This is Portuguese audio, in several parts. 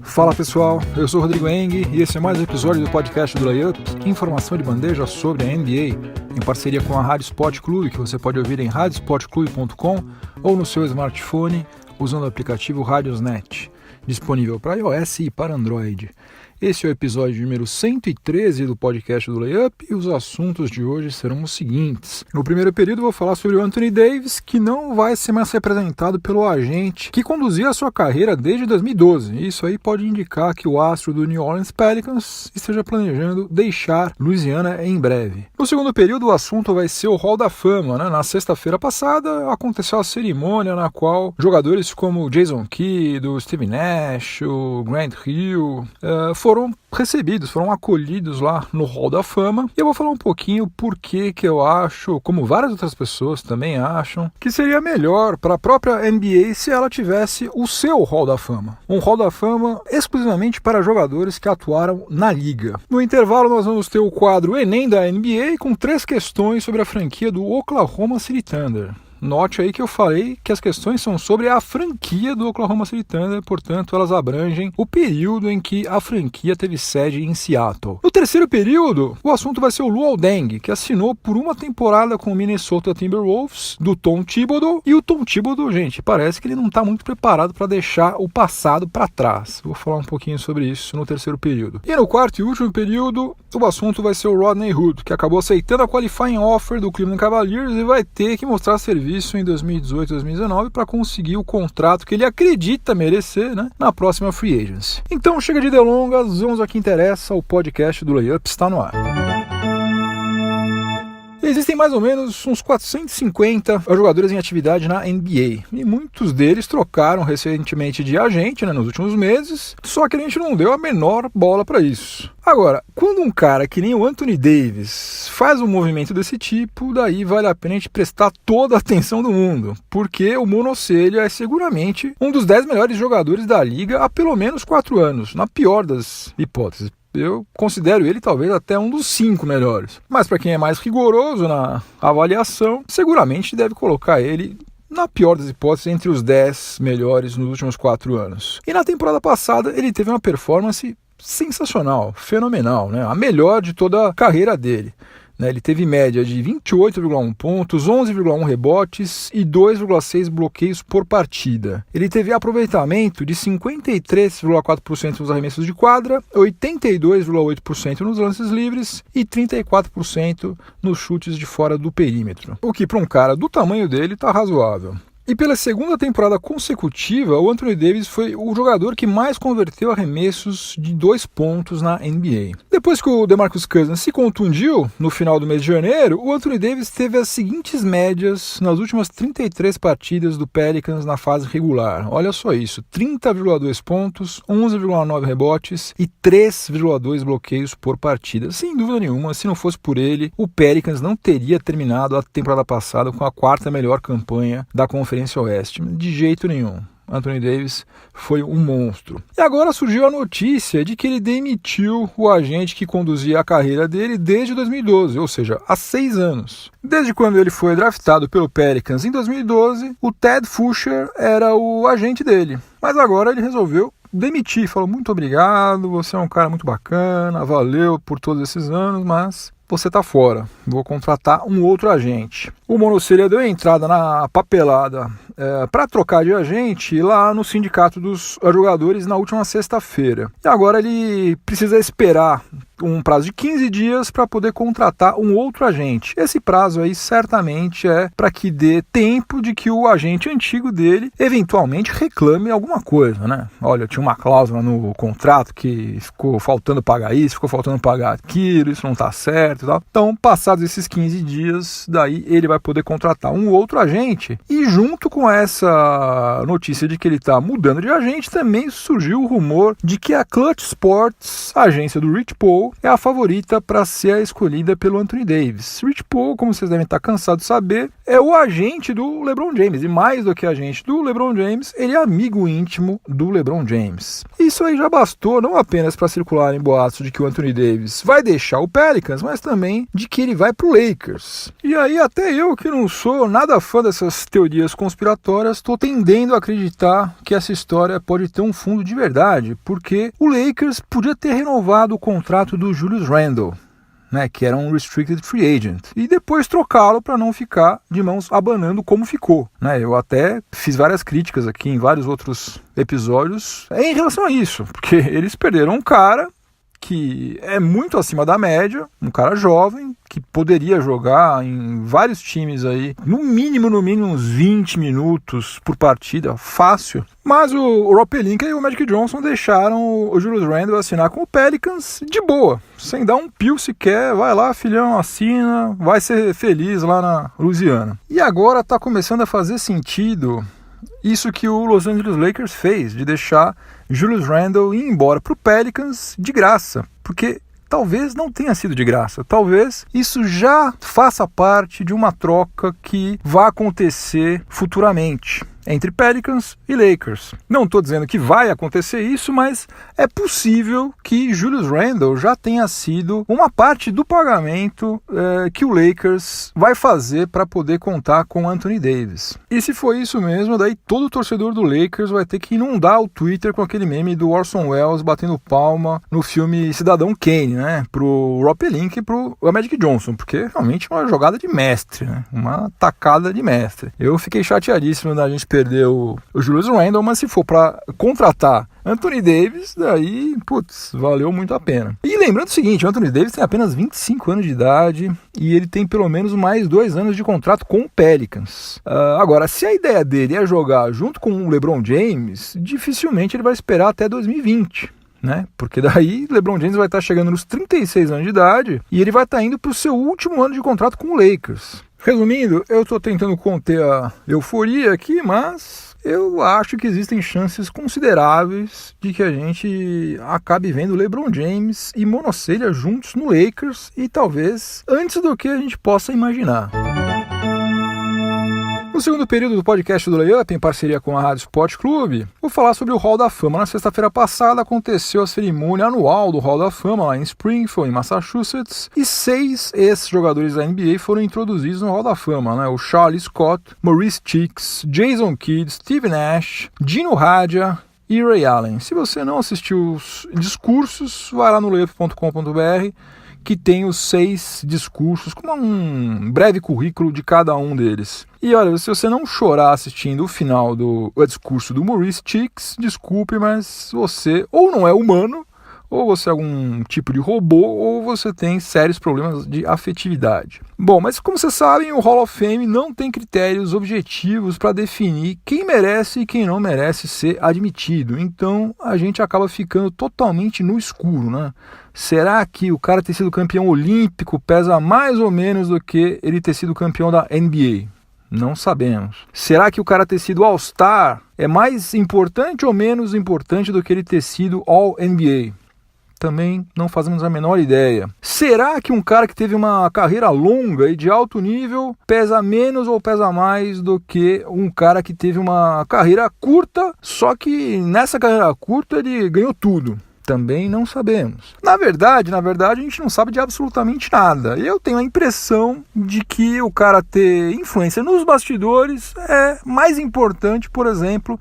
Fala pessoal, eu sou o Rodrigo Eng e esse é mais um episódio do podcast do Layup, informação de bandeja sobre a NBA, em parceria com a Rádio Sport Clube, que você pode ouvir em radiosportclube.com ou no seu smartphone usando o aplicativo Radiosnet, disponível para iOS e para Android. Esse é o episódio número 113 do podcast do Layup e os assuntos de hoje serão os seguintes. No primeiro período eu vou falar sobre o Anthony Davis, que não vai ser mais representado pelo agente que conduzia a sua carreira desde 2012. Isso aí pode indicar que o astro do New Orleans Pelicans esteja planejando deixar Louisiana em breve. No segundo período o assunto vai ser o Hall da Fama. Na sexta-feira passada aconteceu a cerimônia na qual jogadores como Jason Kidd, o Steve Nash, o Grant Hill foram acolhidos lá no Hall da Fama. E eu vou falar um pouquinho por que eu acho, como várias outras pessoas também acham, que seria melhor para a própria NBA se ela tivesse o seu Hall da Fama. Um Hall da Fama exclusivamente para jogadores que atuaram na liga. No intervalo nós vamos ter o quadro Enem da NBA com 3 questões sobre a franquia do Oklahoma City Thunder. Note aí que eu falei que as questões são sobre a franquia do Oklahoma City Thunder, portanto elas abrangem o período em que a franquia teve sede em Seattle. No terceiro período, o assunto vai ser o Luol Deng, que assinou por uma temporada com o Minnesota Timberwolves, do Tom Thibodeau. E o Tom Thibodeau, gente, parece que ele não está muito preparado para deixar o passado para trás. Vou falar um pouquinho sobre isso no terceiro período. E no quarto e último período, o assunto vai ser o Rodney Hood, que acabou aceitando a qualifying offer do Cleveland Cavaliers e vai ter que mostrar serviço em 2018 e 2019 para conseguir o contrato que ele acredita merecer, na próxima free agency. Então chega de delongas, vamos ao que interessa, o podcast do Layup está no ar. Existem mais ou menos uns 450 jogadores em atividade na NBA e muitos deles trocaram recentemente de agente nos últimos meses, só que a gente não deu a menor bola para isso. Agora, quando um cara que nem o Anthony Davis faz um movimento desse tipo, daí vale a pena a gente prestar toda a atenção do mundo, porque o monocelha é seguramente um dos 10 melhores jogadores da liga há pelo menos 4 anos, na pior das hipóteses. Eu considero ele talvez até um dos 5 melhores. Mas para quem é mais rigoroso na avaliação, seguramente deve colocar ele, na pior das hipóteses, entre os 10 melhores nos últimos 4 anos. E na temporada passada ele teve uma performance sensacional, fenomenal, a melhor de toda a carreira dele. Ele teve média de 28,1 pontos, 11,1 rebotes e 2,6 bloqueios por partida. Ele teve aproveitamento de 53,4% nos arremessos de quadra, 82,8% nos lances livres e 34% nos chutes de fora do perímetro. O que para um cara do tamanho dele está razoável. E pela segunda temporada consecutiva, o Anthony Davis foi o jogador que mais converteu arremessos de 2 pontos na NBA. Depois que o DeMarcus Cousins se contundiu no final do mês de janeiro, o Anthony Davis teve as seguintes médias nas últimas 33 partidas do Pelicans na fase regular. Olha só isso, 30,2 pontos, 11,9 rebotes e 3,2 bloqueios por partida. Sem dúvida nenhuma, se não fosse por ele, o Pelicans não teria terminado a temporada passada com a 4ª melhor campanha da Conferência Oeste, de jeito nenhum. Anthony Davis foi um monstro. E agora surgiu a notícia de que ele demitiu o agente que conduzia a carreira dele desde 2012, ou seja, há 6 anos. Desde quando ele foi draftado pelo Pelicans em 2012, o Ted Fuscher era o agente dele. Mas agora ele resolveu demitir, falou muito obrigado, você é um cara muito bacana, valeu por todos esses anos, mas você está fora, vou contratar um outro agente. O monocelha deu entrada na papelada para trocar de agente lá no sindicato dos jogadores na última sexta-feira. E agora ele precisa esperar um prazo de 15 dias para poder contratar um outro agente. Esse prazo aí certamente é para que dê tempo de que o agente antigo dele eventualmente reclame alguma coisa, Olha, tinha uma cláusula no contrato que ficou faltando pagar isso, ficou faltando pagar aquilo, isso não está certo e tal. Então, passados esses 15 dias, daí ele vai poder contratar um outro agente e junto com essa notícia de que ele está mudando de agente, também surgiu o rumor de que a Clutch Sports, a agência do Rich Paul, é a favorita para ser a escolhida pelo Anthony Davis. Rich Paul, como vocês devem estar cansados de saber, é o agente do LeBron James, e mais do que agente do LeBron James, ele é amigo íntimo do LeBron James. Isso aí já bastou não apenas para circular em boatos de que o Anthony Davis vai deixar o Pelicans, mas também de que ele vai pro Lakers. E aí até eu, que não sou nada fã dessas teorias conspiratórias, estou tendendo a acreditar que essa história pode ter um fundo de verdade, porque o Lakers podia ter renovado o contrato do Julius Randle, né, que era um restricted free agent, e depois trocá-lo para não ficar de mãos abanando como ficou, né? Eu até fiz várias críticas aqui em vários outros episódios em relação a isso, porque eles perderam um cara que é muito acima da média, um cara jovem, que poderia jogar em vários times aí, no mínimo uns 20 minutos por partida, fácil. Mas o Rob Pelinka e o Magic Johnson deixaram o Julius Randle assinar com o Pelicans de boa, sem dar um pio sequer. Vai lá, filhão, assina, vai ser feliz lá na Louisiana. E agora tá começando a fazer sentido isso que o Los Angeles Lakers fez, de deixar Julius Randle ir embora para o Pelicans de graça, porque talvez não tenha sido de graça, talvez isso já faça parte de uma troca que vai acontecer futuramente entre Pelicans e Lakers. Não estou dizendo que vai acontecer isso, mas é possível que Julius Randle já tenha sido uma parte do pagamento que o Lakers vai fazer para poder contar com Anthony Davis. E se for isso mesmo, daí todo torcedor do Lakers vai ter que inundar o Twitter com aquele meme do Orson Welles batendo palma no filme Cidadão Kane, né, pro Rob Pelinka e pro Magic Johnson, porque realmente é uma jogada de mestre, né, uma tacada de mestre. Eu fiquei chateadíssimo da gente perder o Julius Randle, mas se for para contratar Anthony Davis, daí, putz, valeu muito a pena. E lembrando o seguinte, o Anthony Davis tem apenas 25 anos de idade e ele tem pelo menos mais 2 anos de contrato com o Pelicans. Agora, se a ideia dele é jogar junto com o LeBron James, dificilmente ele vai esperar até 2020. Né? Porque daí LeBron James vai estar chegando nos 36 anos de idade e ele vai estar indo para o seu último ano de contrato com o Lakers. Resumindo, eu estou tentando conter a euforia aqui, mas eu acho que existem chances consideráveis de que a gente acabe vendo LeBron James e Monocelha juntos no Lakers, e talvez antes do que a gente possa imaginar. No segundo período do podcast do Layup, em parceria com a Rádio Sport Clube, vou falar sobre o Hall da Fama. Na sexta-feira passada aconteceu a cerimônia anual do Hall da Fama lá em Springfield, em Massachusetts, e 6 ex-jogadores da NBA foram introduzidos no Hall da Fama, né? O Charlie Scott, Maurice Cheeks, Jason Kidd, Steve Nash, Gino Radia e Ray Allen. Se você não assistiu os discursos, vai lá no layup.com.br, que tem os 6 discursos com um breve currículo de cada um deles. E olha, se você não chorar assistindo o final do discurso do Maurice Cheeks, desculpe, mas você ou não é humano, ou você é algum tipo de robô, ou você tem sérios problemas de afetividade. Bom, mas como vocês sabem, o Hall of Fame não tem critérios objetivos para definir quem merece e quem não merece ser admitido. Então a gente acaba ficando totalmente no escuro, né? Será que o cara ter sido campeão olímpico pesa mais ou menos do que ele ter sido campeão da NBA? Não sabemos. Será que o cara ter sido All-Star é mais importante ou menos importante do que ele ter sido All-NBA? Também não fazemos a menor ideia. Será que um cara que teve uma carreira longa e de alto nível pesa menos ou pesa mais do que um cara que teve uma carreira curta, só que nessa carreira curta ele ganhou tudo? Também não sabemos. Na verdade, a gente não sabe de absolutamente nada. Eu tenho a impressão de que o cara ter influência nos bastidores é mais importante, por exemplo,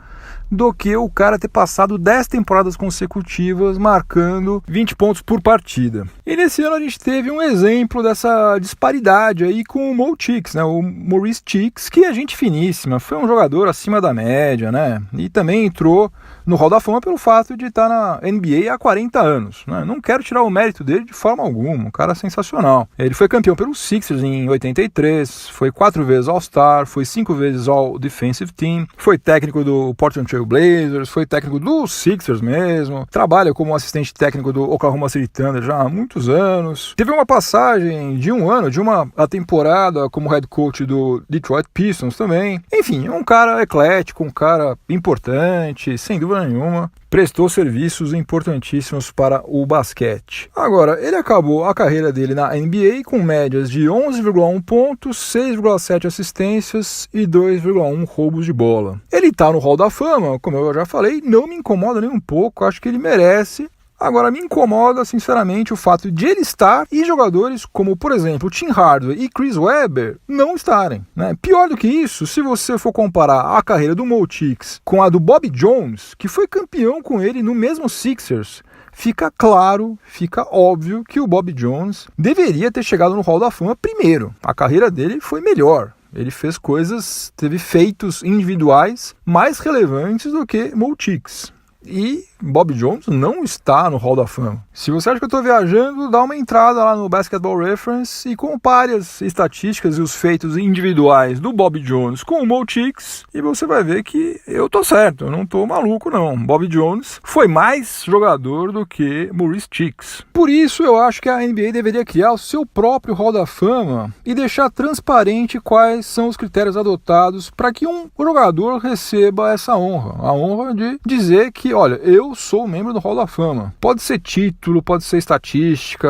do que o cara ter passado 10 temporadas consecutivas marcando 20 pontos por partida. E nesse ano a gente teve um exemplo dessa disparidade aí com o Mo Cheeks, né? O Maurice Cheeks, que é gente finíssima, foi um jogador acima da média, né? E também entrou no Hall da Fama pelo fato de estar na NBA há 40 anos, né? Não quero tirar o mérito dele de forma alguma, um cara sensacional. Ele foi campeão pelos Sixers em 83, foi 4 vezes All-Star, foi 5 vezes All-Defensive Team, foi técnico do Portland Trail Blazers, foi técnico dos Sixers mesmo, trabalha como assistente técnico do Oklahoma City Thunder já há muitos anos. Teve uma passagem de um ano, de uma temporada como head coach do Detroit Pistons também. Enfim, um cara eclético, um cara importante, sem dúvida nenhuma, prestou serviços importantíssimos para o basquete. Agora, ele acabou a carreira dele na NBA com médias de 11,1 pontos, 6,7 assistências e 2,1 roubos de bola. Ele está no Hall da Fama, como eu já falei, não me incomoda nem um pouco, acho que ele merece. Agora, me incomoda, sinceramente, o fato de ele estar e jogadores como, por exemplo, Tim Hardaway e Chris Webber não estarem, né? Pior do que isso, se você for comparar a carreira do Mo Cheeks com a do Bob Jones, que foi campeão com ele no mesmo Sixers, fica claro, fica óbvio que o Bob Jones deveria ter chegado no Hall da Fama primeiro. A carreira dele foi melhor. Ele fez coisas, teve feitos individuais mais relevantes do que Mo Cheeks. E Bob Jones não está no Hall da Fama. Se você acha que eu estou viajando, dá uma entrada lá no Basketball Reference e compare as estatísticas e os feitos individuais do Bob Jones com o Mo Cheeks e você vai ver que eu estou certo, eu não estou maluco não. Bob Jones foi mais jogador do que Maurice Cheeks. Por isso eu acho que a NBA deveria criar o seu próprio Hall da Fama e deixar transparente quais são os critérios adotados para que um jogador receba essa honra. A honra de dizer que, olha, eu sou membro do Hall da Fama. Pode ser título, pode ser estatística,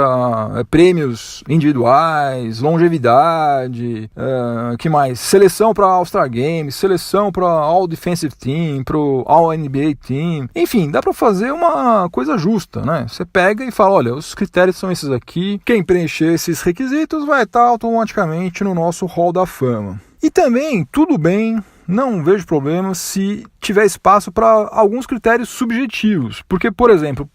prêmios individuais, longevidade, que mais? Seleção para All-Star Games, seleção para All Defensive Team, para o All NBA Team. Enfim, dá para fazer uma coisa justa, né? Você pega e fala, olha, os critérios são esses aqui, quem preencher esses requisitos vai estar automaticamente no nosso Hall da Fama. E também, tudo bem, não vejo problema se tiver espaço para alguns critérios subjetivos. Porque, por exemplo,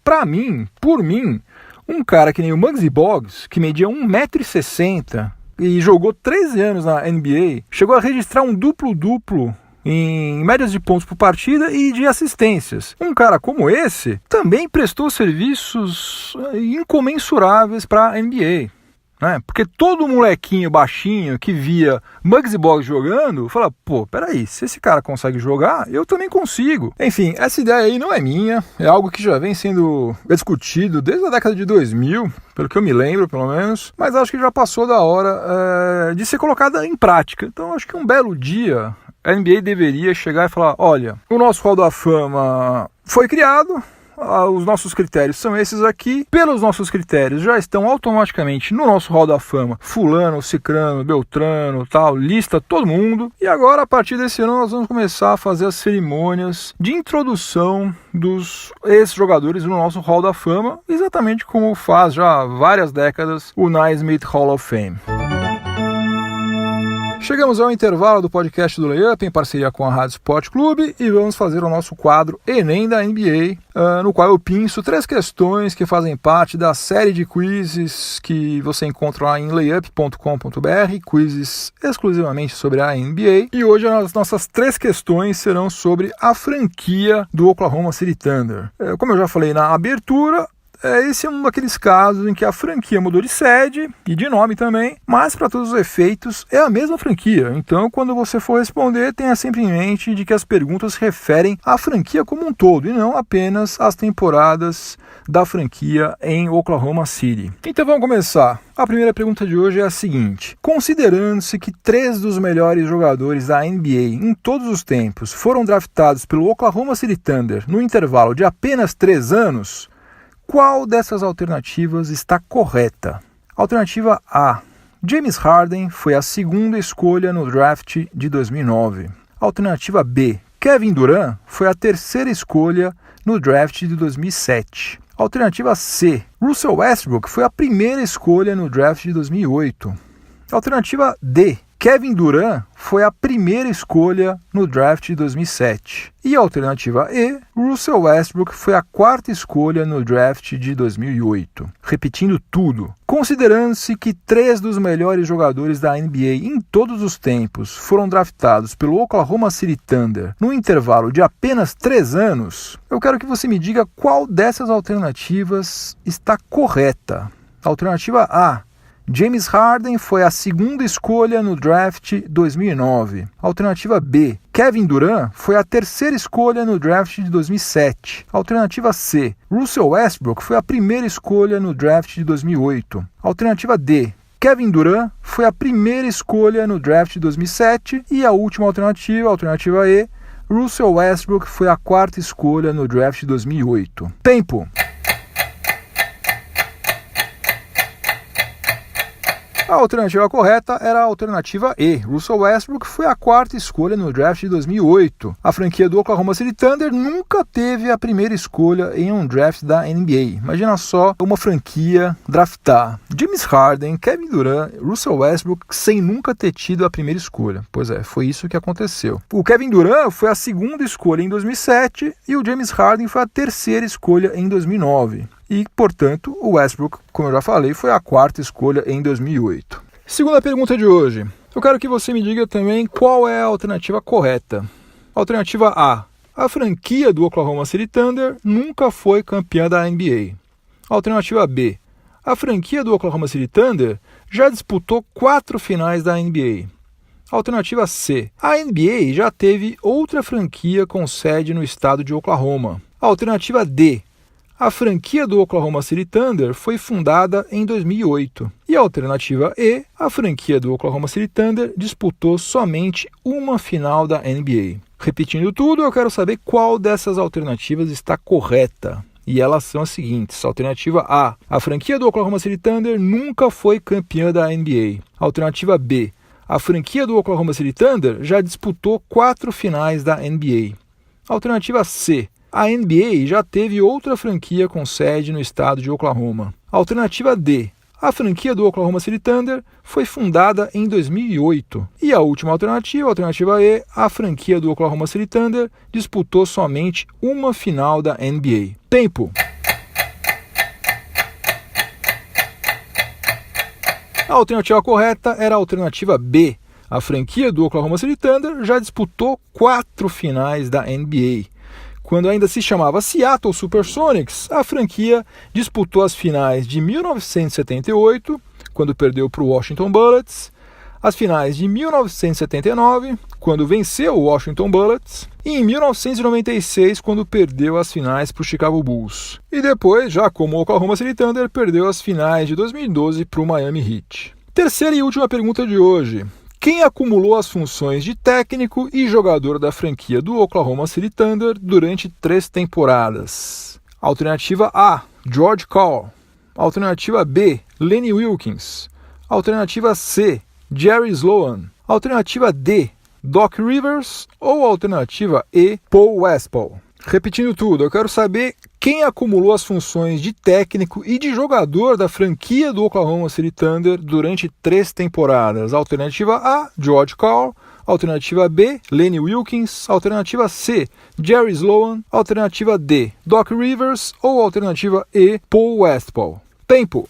por mim, um cara que nem o Muggsy Bogues, que media 1,60 m e jogou 13 anos na NBA, chegou a registrar um duplo-duplo em médias de pontos por partida e de assistências. Um cara como esse também prestou serviços incomensuráveis para a NBA. Porque todo molequinho baixinho que via Muggsy Bogues jogando, fala, pô, peraí, se esse cara consegue jogar, eu também consigo. Enfim, essa ideia aí não é minha, é algo que já vem sendo discutido desde a década de 2000, pelo que eu me lembro, pelo menos, mas acho que já passou da hora de ser colocada em prática. Então acho que um belo dia a NBA deveria chegar e falar, olha, o nosso Hall da Fama foi criado, os nossos critérios são esses aqui, pelos nossos critérios já estão automaticamente no nosso Hall da Fama fulano, cicrano, beltrano, tal, lista todo mundo, e agora a partir desse ano nós vamos começar a fazer as cerimônias de introdução dos ex-jogadores no nosso Hall da Fama, exatamente como faz já há várias décadas o Naismith Hall of Fame. Chegamos ao intervalo do podcast do Layup em parceria com a Rádio Sport Clube e vamos fazer o nosso quadro Enem da NBA, no qual eu pinço 3 questões que fazem parte da série de quizzes que você encontra lá em layup.com.br, quizzes exclusivamente sobre a NBA. E hoje as nossas 3 questões serão sobre a franquia do Oklahoma City Thunder. Como eu já falei na abertura, esse é um daqueles casos em que a franquia mudou de sede e de nome também, mas para todos os efeitos é a mesma franquia. Então, quando você for responder, tenha sempre em mente de que as perguntas se referem à franquia como um todo e não apenas às temporadas da franquia em Oklahoma City. Então vamos começar. A primeira pergunta de hoje é a seguinte: considerando-se que 3 dos melhores jogadores da NBA em todos os tempos foram draftados pelo Oklahoma City Thunder no intervalo de apenas 3 anos, qual dessas alternativas está correta? Alternativa A. James Harden foi a 2ª escolha no draft de 2009. Alternativa B. Kevin Durant foi a 3ª escolha no draft de 2007. Alternativa C. Russell Westbrook foi a 1ª escolha no draft de 2008. Alternativa D. Kevin Durant foi a 1ª escolha no draft de 2007. E a alternativa E, Russell Westbrook foi a 4ª escolha no draft de 2008. Repetindo tudo, considerando-se que 3 dos melhores jogadores da NBA em todos os tempos foram draftados pelo Oklahoma City Thunder no intervalo de apenas 3 anos, eu quero que você me diga qual dessas alternativas está correta. Alternativa A. James Harden foi a 2ª escolha no draft 2009. Alternativa B. Kevin Durant foi a 3ª escolha no draft de 2007. Alternativa C. Russell Westbrook foi a 1ª escolha no draft de 2008. Alternativa D. Kevin Durant foi a 1ª escolha no draft de 2007. E a última alternativa, alternativa E, Russell Westbrook foi a 4ª escolha no draft de 2008. Tempo! A alternativa correta era a alternativa E. Russell Westbrook foi a 4ª escolha no draft de 2008. A franquia do Oklahoma City Thunder nunca teve a primeira escolha em um draft da NBA. Imagina só uma franquia draftar James Harden, Kevin Durant, Russell Westbrook sem nunca ter tido a primeira escolha. Pois é, foi isso que aconteceu. O Kevin Durant foi a 2ª escolha em 2007 e o James Harden foi a 3ª escolha em 2009. E, portanto, o Westbrook, como eu já falei, foi a 4ª escolha em 2008. Segunda pergunta de hoje. Eu quero que você me diga também qual é a alternativa correta. Alternativa A. A franquia do Oklahoma City Thunder nunca foi campeã da NBA. Alternativa B. A franquia do Oklahoma City Thunder já disputou 4 finais da NBA. Alternativa C. A NBA já teve outra franquia com sede no estado de Oklahoma. Alternativa D. A franquia do Oklahoma City Thunder foi fundada em 2008. E a alternativa E, a franquia do Oklahoma City Thunder disputou somente uma final da NBA. Repetindo tudo, eu quero saber qual dessas alternativas está correta. E elas são as seguintes. Alternativa A, a franquia do Oklahoma City Thunder nunca foi campeã da NBA. Alternativa B, a franquia do Oklahoma City Thunder já disputou 4 finais da NBA. Alternativa C, a NBA já teve outra franquia com sede no estado de Oklahoma. Alternativa D. A franquia do Oklahoma City Thunder foi fundada em 2008. E a última alternativa, a alternativa E, a franquia do Oklahoma City Thunder disputou somente uma final da NBA. Tempo! A alternativa correta era a alternativa B. A franquia do Oklahoma City Thunder já disputou 4 finais da NBA. Quando ainda se chamava Seattle Supersonics, a franquia disputou as finais de 1978, quando perdeu para o Washington Bullets, as finais de 1979, quando venceu o Washington Bullets, e em 1996, quando perdeu as finais para o Chicago Bulls. E depois, já como o Oklahoma City Thunder, perdeu as finais de 2012 para o Miami Heat. Terceira e última pergunta de hoje. Quem acumulou as funções de técnico e jogador da franquia do Oklahoma City Thunder durante 3 temporadas? Alternativa A, George Karl. Alternativa B, Lenny Wilkens. Alternativa C, Jerry Sloan. Alternativa D, Doc Rivers. Ou alternativa E, Paul Westphal. Repetindo tudo, eu quero saber quem acumulou as funções de técnico e de jogador da franquia do Oklahoma City Thunder durante 3 temporadas. Alternativa A, George Karl. Alternativa B, Lenny Wilkens. Alternativa C, Jerry Sloan. Alternativa D, Doc Rivers. Ou alternativa E, Paul Westphal. Tempo!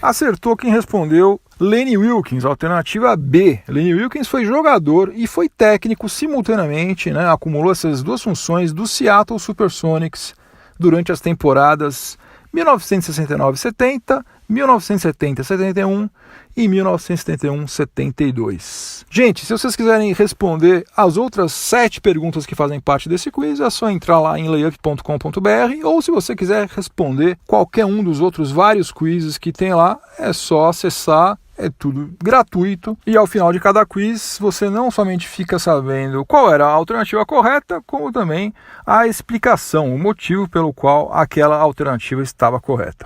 Acertou quem respondeu Lenny Wilkens, alternativa B. Lenny Wilkens foi jogador e foi técnico simultaneamente, acumulou essas 2 funções do Seattle Supersonics durante as temporadas 1969-70, 1970-71 e 1971-72. Gente, se vocês quiserem responder as outras 7 perguntas que fazem parte desse quiz, é só entrar lá em layup.com.br, ou se você quiser responder qualquer um dos outros vários quizzes que tem lá, é só acessar. É tudo gratuito e ao final de cada quiz você não somente fica sabendo qual era a alternativa correta, como também a explicação, o motivo pelo qual aquela alternativa estava correta.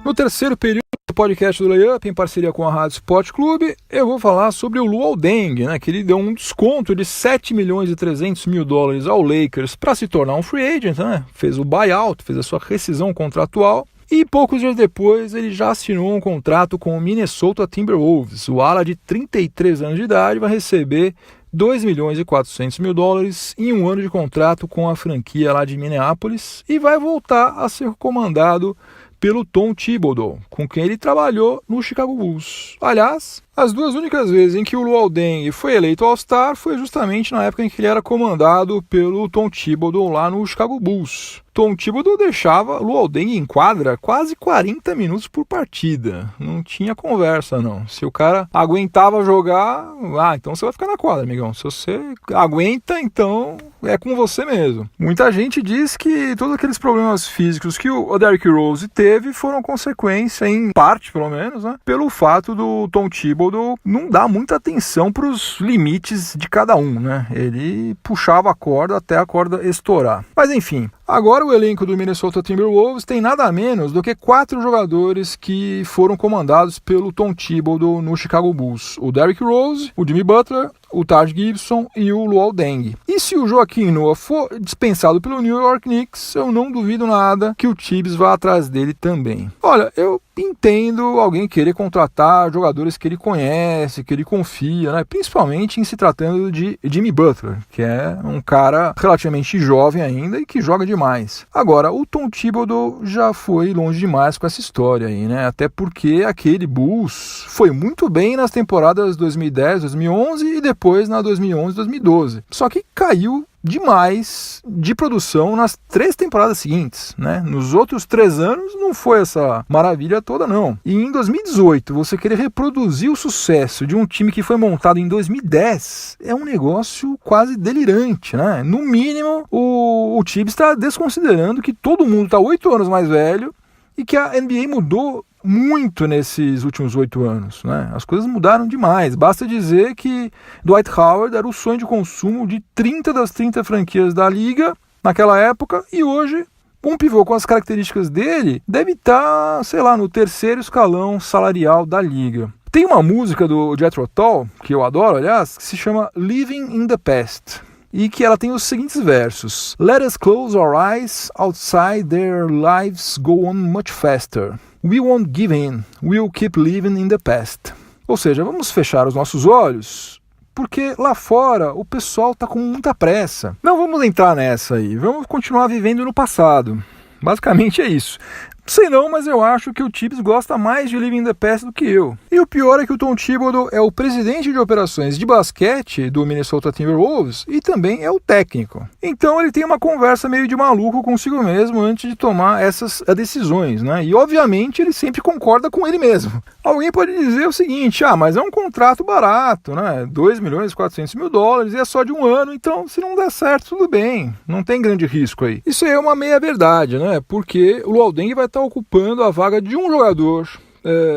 No terceiro período do podcast do Layup, em parceria com a Rádio Sport Clube, eu vou falar sobre o Luol Deng, que ele deu um desconto de $7.3 milhões ao Lakers para se tornar um free agent, fez o buyout, fez a sua rescisão contratual. E poucos dias depois, ele já assinou um contrato com o Minnesota Timberwolves. O ala de 33 anos de idade vai receber $2.400.000 em um ano de contrato com a franquia lá de Minneapolis e vai voltar a ser comandado pelo Tom Thibodeau, com quem ele trabalhou no Chicago Bulls. Aliás, As duas únicas vezes em que o Luol Deng foi eleito All-Star foi justamente na época em que ele era comandado pelo Tom Thibodeau lá no Chicago Bulls. Tom Thibodeau deixava Luol Deng em quadra quase 40 minutos por partida. Não tinha conversa, não. Se o cara aguentava jogar, então você vai ficar na quadra, amigão. Se você aguenta, então é com você mesmo. Muita gente diz que todos aqueles problemas físicos que o Derrick Rose teve foram consequência, em parte pelo menos, né, pelo fato do Tom Thibodeau não dar muita atenção para os limites de cada um, né? Ele puxava a corda até a corda estourar. Mas enfim, agora o elenco do Minnesota Timberwolves tem nada menos do que 4 jogadores que foram comandados pelo Tom Thibodeau no Chicago Bulls. O Derrick Rose, o Jimmy Butler, o Taj Gibson e o Luol Deng. E se o Joakim Noah for dispensado pelo New York Knicks, eu não duvido nada que o Tibbs vá atrás dele também. Olha, eu entendo alguém querer contratar jogadores que ele conhece, que ele confia, né? Principalmente em se tratando de Jimmy Butler, que é um cara relativamente jovem ainda e que joga demais. Agora, o Tom Thibodeau já foi longe demais com essa história aí, né? Até porque aquele Bulls foi muito bem nas temporadas 2010, 2011 e depois na 2011 e 2012. Só que caiu demais de produção nas 3 temporadas seguintes, né? Nos outros 3 anos não foi essa maravilha toda, não. E em 2018, você querer reproduzir o sucesso de um time que foi montado em 2010 é um negócio quase delirante, né? No mínimo, o Tibbs está desconsiderando que todo mundo está 8 anos mais velho e que a NBA mudou muito nesses últimos 8 anos, né? As coisas mudaram demais. Basta dizer que Dwight Howard era o sonho de consumo de 30 das 30 franquias da liga naquela época e hoje um pivô com as características dele deve estar, sei lá, no 3º escalão salarial da liga. Tem uma música do Jethro Tull, que eu adoro, aliás, que se chama Living in the Past. E que ela tem os seguintes versos: Let us close our eyes, outside their lives go on much faster. We won't give in, we'll keep living in the past. Ou seja, vamos fechar os nossos olhos, porque lá fora o pessoal está com muita pressa. Não vamos entrar nessa aí, vamos continuar vivendo no passado. Basicamente é isso. Sei não, mas eu acho que o Tibbs gosta mais de Living in the Past do que eu. E o pior é que o Tom Thibodeau é o presidente de operações de basquete do Minnesota Timberwolves e também é o técnico. Então ele tem uma conversa meio de maluco consigo mesmo antes de tomar essas decisões, né? E obviamente ele sempre concorda com ele mesmo. Alguém pode dizer o seguinte: mas é um contrato barato, né? 2.400.000 e é só de 1 ano, então se não der certo, tudo bem. Não tem grande risco aí. Isso aí é uma meia verdade, né? Porque o Luol Deng vai estar ocupando a vaga de um jogador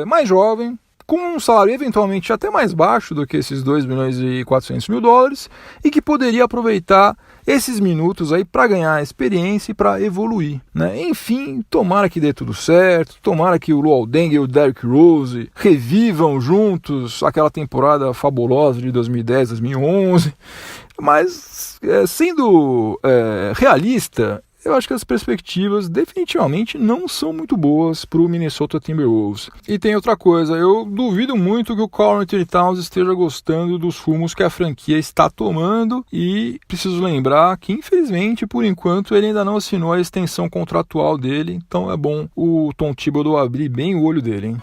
mais jovem, com um salário eventualmente até mais baixo do que esses 2.400.000 e que poderia aproveitar esses minutos aí para ganhar experiência e para evoluir, né? Enfim, tomara que dê tudo certo, tomara que o Luol Deng e o Derrick Rose revivam juntos aquela temporada fabulosa de 2010, 2011, mas sendo realista, eu acho que as perspectivas definitivamente não são muito boas para o Minnesota Timberwolves. E tem outra coisa, eu duvido muito que o Karl-Anthony Towns esteja gostando dos rumos que a franquia está tomando e preciso lembrar que, infelizmente, por enquanto, ele ainda não assinou a extensão contratual dele, então é bom o Tom Thibodeau abrir bem o olho dele, hein?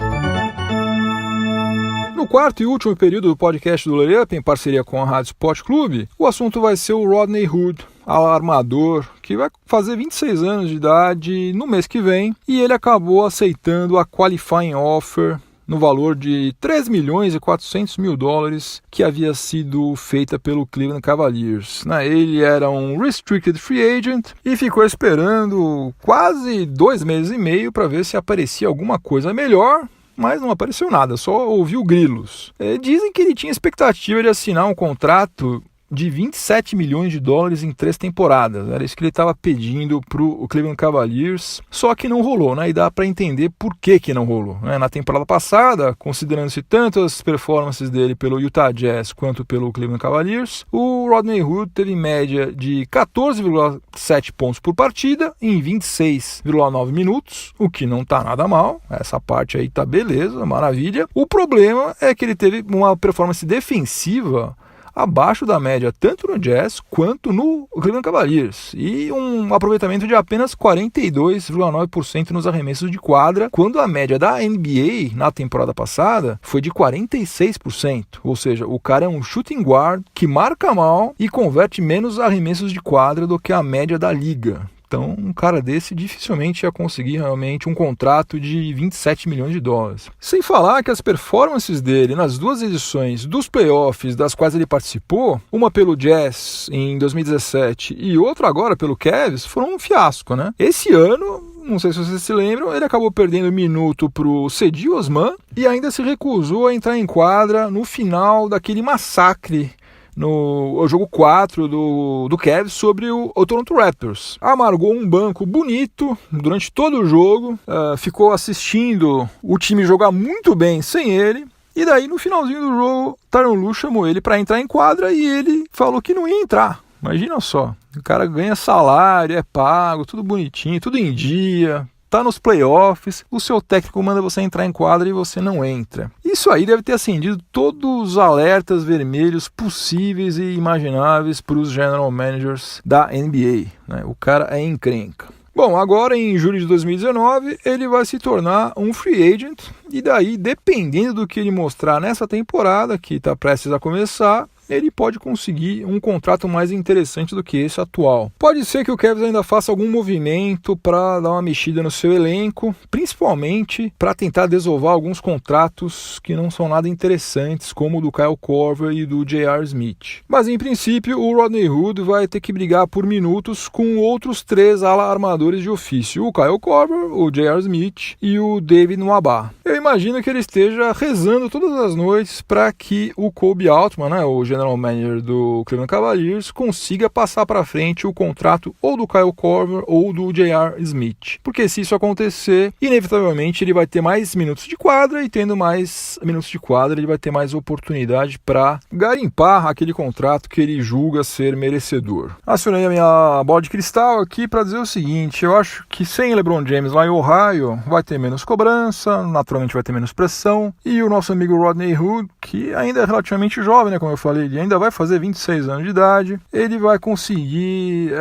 No 4º e último período do podcast do Layup, em parceria com a Rádio Sport Clube, o assunto vai ser o Rodney Hood, alarmador, que vai fazer 26 anos de idade no mês que vem, e ele acabou aceitando a qualifying offer no valor de $3.400.000 que havia sido feita pelo Cleveland Cavaliers. Ele era um restricted free agent e ficou esperando quase 2 meses e meio para ver se aparecia alguma coisa melhor, mas não apareceu nada, só ouviu grilos. Dizem que ele tinha expectativa de assinar um contrato de $27 milhões em 3 temporadas. Era isso que ele estava pedindo para o Cleveland Cavaliers, só que não rolou, né? E dá para entender por que não rolou, né? Na temporada passada, considerando-se tanto as performances dele pelo Utah Jazz quanto pelo Cleveland Cavaliers, o Rodney Hood teve média de 14,7 pontos por partida em 26,9 minutos, o que não tá nada mal, essa parte aí tá beleza, maravilha. O problema é que ele teve uma performance defensiva abaixo da média tanto no Jazz quanto no Cleveland Cavaliers, e um aproveitamento de apenas 42,9% nos arremessos de quadra, quando a média da NBA na temporada passada foi de 46%, ou seja, o cara é um shooting guard que marca mal e converte menos arremessos de quadra do que a média da liga. Então, um cara desse dificilmente ia conseguir realmente um contrato de 27 milhões de dólares. Sem falar que as performances dele nas duas edições dos playoffs das quais ele participou, uma pelo Jazz em 2017 e outra agora pelo Cavs, foram um fiasco, né? Esse ano, não sei se vocês se lembram, ele acabou perdendo minuto para o Cedi Osman e ainda se recusou a entrar em quadra no final daquele massacre no jogo 4 do Cavs sobre o Toronto Raptors. Amargou um banco bonito durante todo o jogo, ficou assistindo o time jogar muito bem sem ele, e daí no finalzinho do jogo, Tyronn Lue chamou ele para entrar em quadra e ele falou que não ia entrar. Imagina só, o cara ganha salário, é pago, tudo bonitinho, tudo em dia, tá nos playoffs, o seu técnico manda você entrar em quadra e você não entra. Isso aí deve ter acendido todos os alertas vermelhos possíveis e imagináveis para os general managers da NBA, né? O cara é encrenca. Bom, agora em julho de 2019 ele vai se tornar um free agent, e daí, dependendo do que ele mostrar nessa temporada, que está prestes a começar, ele pode conseguir um contrato mais interessante do que esse atual. Pode ser que o Cavs ainda faça algum movimento para dar uma mexida no seu elenco, principalmente para tentar desovar alguns contratos que não são nada interessantes, como o do Kyle Korver e do J.R. Smith. Mas em princípio o Rodney Hood vai ter que brigar por minutos com outros 3 ala-armadores de ofício, o Kyle Korver, o J.R. Smith e o David Nwaba. Eu imagino que ele esteja rezando todas as noites para que o Kobe Altman, né, o general manager do Cleveland Cavaliers, consiga passar para frente o contrato ou do Kyle Korver ou do J.R. Smith. Porque se isso acontecer, inevitavelmente ele vai ter mais minutos de quadra, e tendo mais minutos de quadra, ele vai ter mais oportunidade para garimpar aquele contrato que ele julga ser merecedor. Acionei a minha bola de cristal aqui para dizer o seguinte: eu acho que sem LeBron James lá em Ohio vai ter menos cobrança, naturalmente vai ter menos pressão, e o nosso amigo Rodney Hood, que ainda é relativamente jovem, né, como eu falei, ele ainda vai fazer 26 anos de idade, ele vai conseguir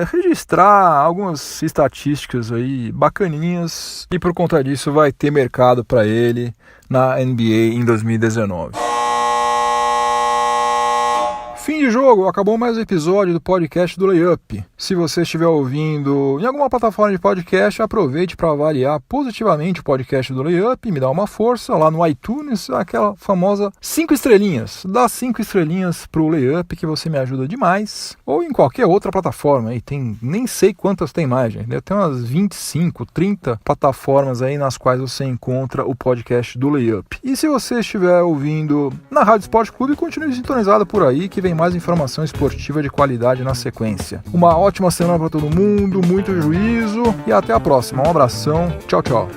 registrar algumas estatísticas aí bacaninhas, e por conta disso vai ter mercado para ele na NBA em 2019. Fim de jogo, acabou mais um episódio do podcast do Layup. Se você estiver ouvindo em alguma plataforma de podcast, aproveite para avaliar positivamente o podcast do Layup, me dá uma força lá no iTunes, aquela famosa 5 estrelinhas. Dá 5 estrelinhas pro Layup que você me ajuda demais. Ou em qualquer outra plataforma, aí tem, nem sei quantas tem mais, gente. Deve ter umas 25, 30 plataformas aí nas quais você encontra o podcast do Layup. E se você estiver ouvindo na Rádio Esporte Clube, continue sintonizado por aí, que vem mais informação esportiva de qualidade na sequência. Uma ótima semana para todo mundo, muito juízo e até a próxima. Um abração, tchau, tchau.